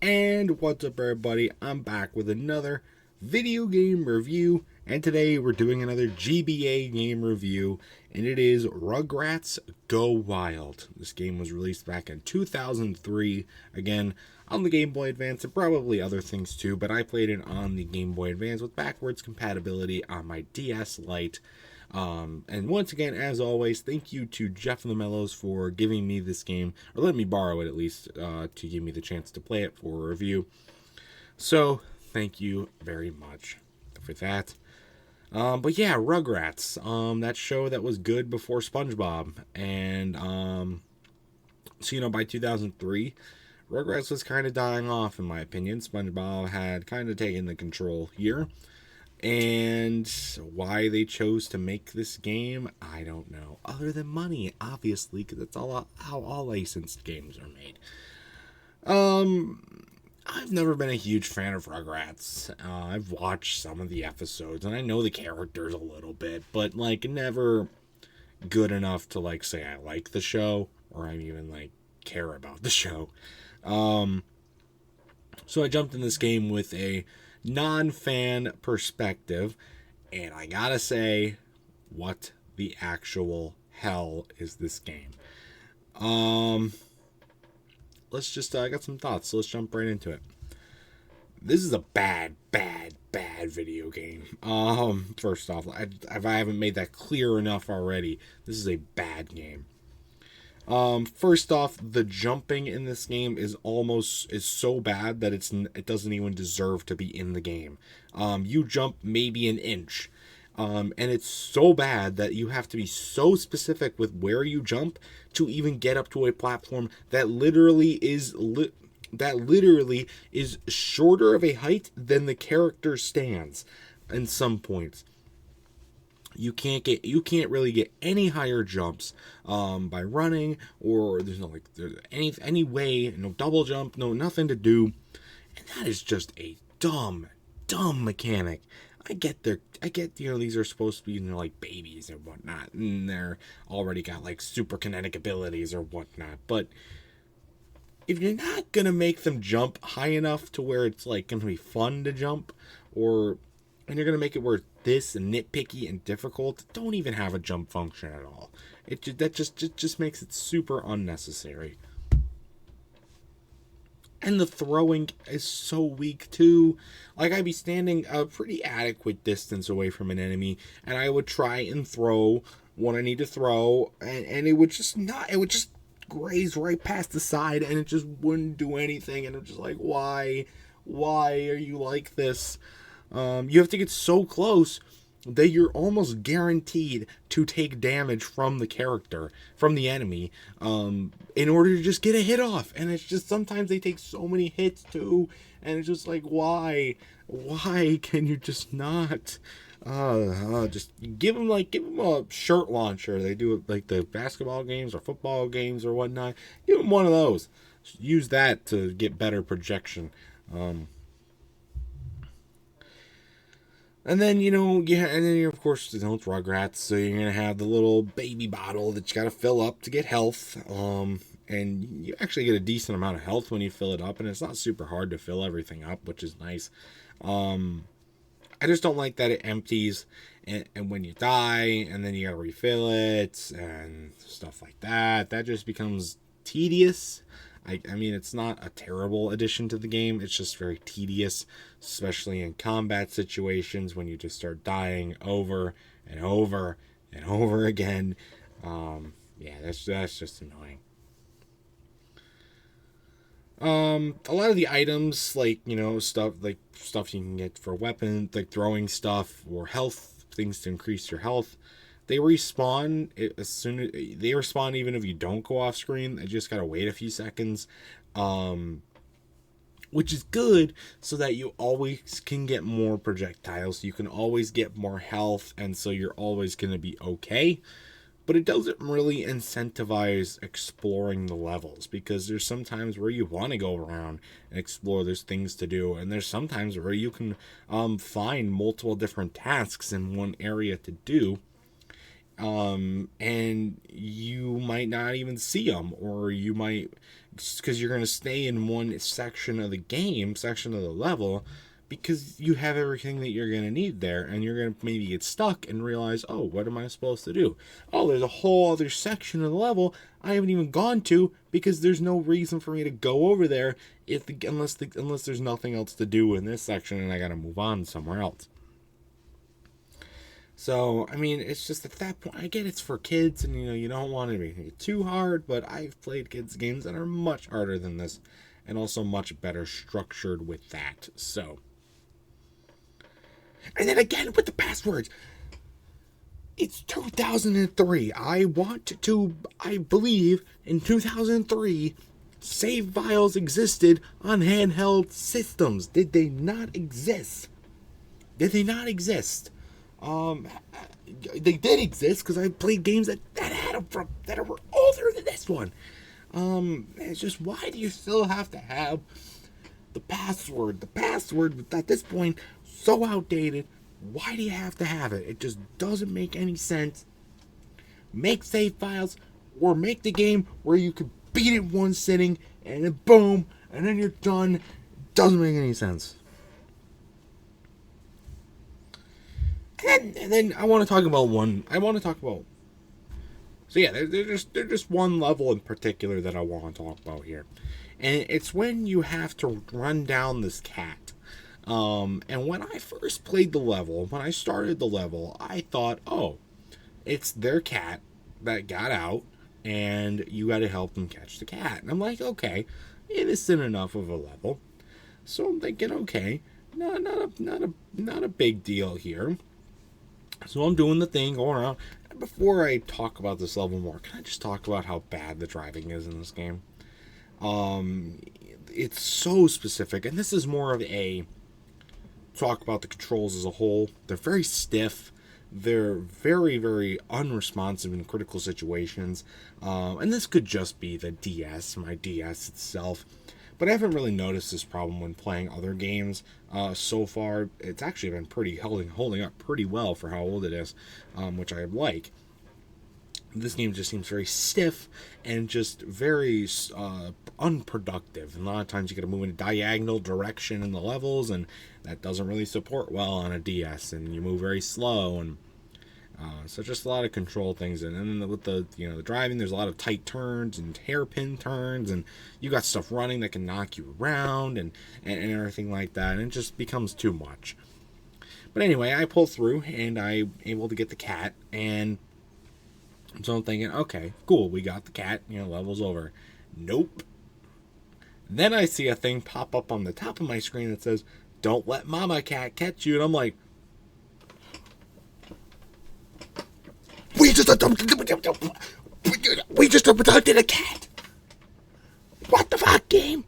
And what's up, everybody? I'm back with another video game review, and today we're doing another GBA game review, and it is Rugrats Go Wild. This game was released back in 2003, again, on the Game Boy Advance, and probably other things too, but I played it on the Game Boy Advance with backwards compatibility on my DS Lite. And once again, as always, thank you to Jeffofthemellows for giving me this game, or letting me borrow it at least, to give me the chance to play it for a review. So, thank you very much for that. But yeah, Rugrats, that show that was good before SpongeBob. And, so, by 2003, Rugrats was kind of dying off, in my opinion. SpongeBob had kind of taken the control here. And why they chose to make this game, I don't know. Other than money, obviously, because that's how all licensed games are made. I've never been a huge fan of Rugrats. I've watched some of the episodes, and I know the characters a little bit, but, never good enough to, say I like the show, or I even, care about the show. So I jumped in this game with a non-fan perspective, and I gotta say, what the actual hell is this game? Let's just, I got some thoughts, so let's jump right into it. This is a bad video game. First off, if I haven't made that clear enough already, this is a bad game. First off, the jumping in this game is so bad that it doesn't even deserve to be in the game. You jump maybe an inch, and it's so bad that you have to be so specific with where you jump to even get up to a platform that literally is shorter of a height than the character stands. In some points, you can't really get any higher jumps by running, or there's no any way, no double jump, no nothing to do, and that is just a dumb mechanic. I get these are supposed to be babies and whatnot, and they're already got super kinetic abilities or whatnot, but if you're not gonna make them jump high enough to where it's gonna be fun to jump, and you're gonna make it where this nitpicky and difficult, don't even have a jump function at all. That just makes it super unnecessary. And the throwing is so weak too. I'd be standing a pretty adequate distance away from an enemy, and I would try and throw what I need to throw, and it would just graze right past the side, and it just wouldn't do anything. And I'm just why are you like this? You have to get so close that you're almost guaranteed to take damage from the enemy, in order to just get a hit off. And it's just, sometimes they take so many hits too, and it's just why can you just not, just give them a shirt launcher. They do it the basketball games or football games or whatnot. Give them one of those. Use that to get better projection. And then, of course, it's Rugrats, so you're going to have the little baby bottle that you got to fill up to get health. And you actually get a decent amount of health when you fill it up, and it's not super hard to fill everything up, which is nice. I just don't like that it empties, and when you die, and then you got to refill it, and stuff like that. That just becomes tedious. I mean, it's not a terrible addition to the game. It's just very tedious, especially in combat situations when you just start dying over and over and over again. Yeah, that's just annoying. A lot of the items, stuff you can get for weapons, throwing stuff or health things to increase your health, they respawn even if you don't go off screen. I just gotta wait a few seconds, which is good, so that you always can get more projectiles. You can always get more health, and so you're always gonna be okay. But it doesn't really incentivize exploring the levels, because there's sometimes where you want to go around and explore. There's things to do, and there's sometimes where you can find multiple different tasks in one area to do. and you might not even see them, or you might, because you're going to stay in one section of the game, section of the level, because you have everything that you're going to need there, and you're going to maybe get stuck and realize, oh, what am I supposed to do? Oh, there's a whole other section of the level I haven't even gone to, because there's no reason for me to go over there unless there's nothing else to do in this section and I got to move on somewhere else. So, I mean, it's just at that point, I get it's for kids, and you don't want to be too hard, but I've played kids' games that are much harder than this, and also much better structured with that. So, and then again with the passwords, it's 2003. I believe in 2003, save files existed on handheld systems. Did they not exist? They did exist because I played games that had them that were older than this one. It's just, why do you still have to have the password? The password at this point so outdated. Why do you have to have it? It just doesn't make any sense. Make save files, or make the game where you could beat it one sitting and then boom, and then you're done. Doesn't make any sense. And then I want to talk about So yeah, there's just one level in particular that I want to talk about here, and it's when you have to run down this cat. And when I first played the level, when I started the level, I thought, oh, it's their cat that got out, and you got to help them catch the cat. And I'm like, okay, innocent enough of a level. So I'm thinking, okay, not a big deal here. So I'm doing the thing, going around. Before I talk about this level more, can I just talk about how bad the driving is in this game? It's so specific, and this is more of a talk about the controls as a whole. They're very stiff. They're very, very unresponsive in critical situations. And this could just be the DS, my DS itself. But I haven't really noticed this problem when playing other games so far. It's actually been holding up pretty well for how old it is, which I like. This game just seems very stiff and just very unproductive. And a lot of times you got to move in a diagonal direction in the levels, and that doesn't really support well on a DS. And you move very slow, and so just a lot of control things. And then with the driving, there's a lot of tight turns and hairpin turns, and you got stuff running that can knock you around and everything like that. And it just becomes too much. But anyway, I pull through, and I'm able to get the cat, and so I'm thinking, okay, cool, we got the cat, level's over. Nope. Then I see a thing pop up on the top of my screen that says, don't let mama cat catch you. And I'm like, we just abducted a cat. What the fuck, game?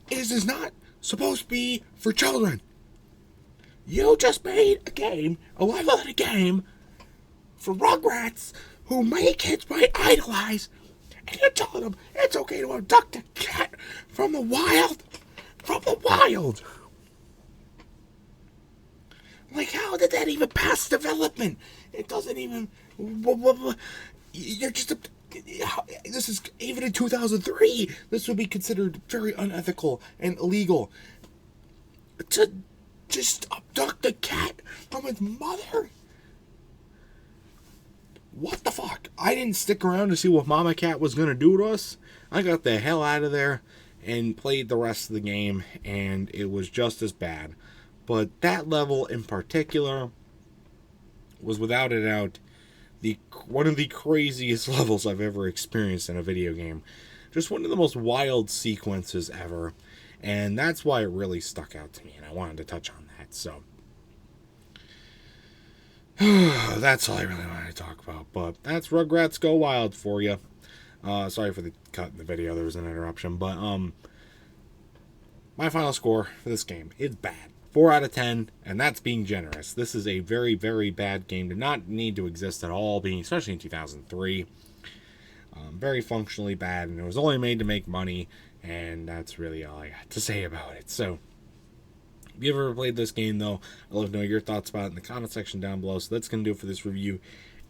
This is not supposed to be for children. You just made a level in a game for Rugrats, who many kids might idolize, and you're telling them it's okay to abduct a cat from the wild? Like, how did that even pass development? It doesn't even. You're just. This is, even in 2003, this would be considered very unethical and illegal. To just abduct a cat from its mother? What the fuck? I didn't stick around to see what Mama Cat was going to do to us. I got the hell out of there and played the rest of the game, and it was just as bad. But that level in particular was without a doubt one of the craziest levels I've ever experienced in a video game. Just one of the most wild sequences ever. And that's why it really stuck out to me, and I wanted to touch on that. So that's all I really wanted to talk about. But that's Rugrats Go Wild for you. Sorry for the cut in the video. There was an interruption. But my final score for this game is bad. 4 out of 10, and that's being generous. This is a very, very bad game. Did not need to exist at all, especially in 2003. Very functionally bad, and it was only made to make money, and that's really all I got to say about it. So, if you ever played this game, though, I'd love to know your thoughts about it in the comment section down below. So that's going to do it for this review.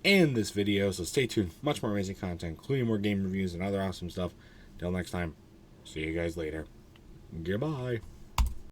and this video, so stay tuned. Much more amazing content, including more game reviews and other awesome stuff. Till next time, see you guys later. Goodbye.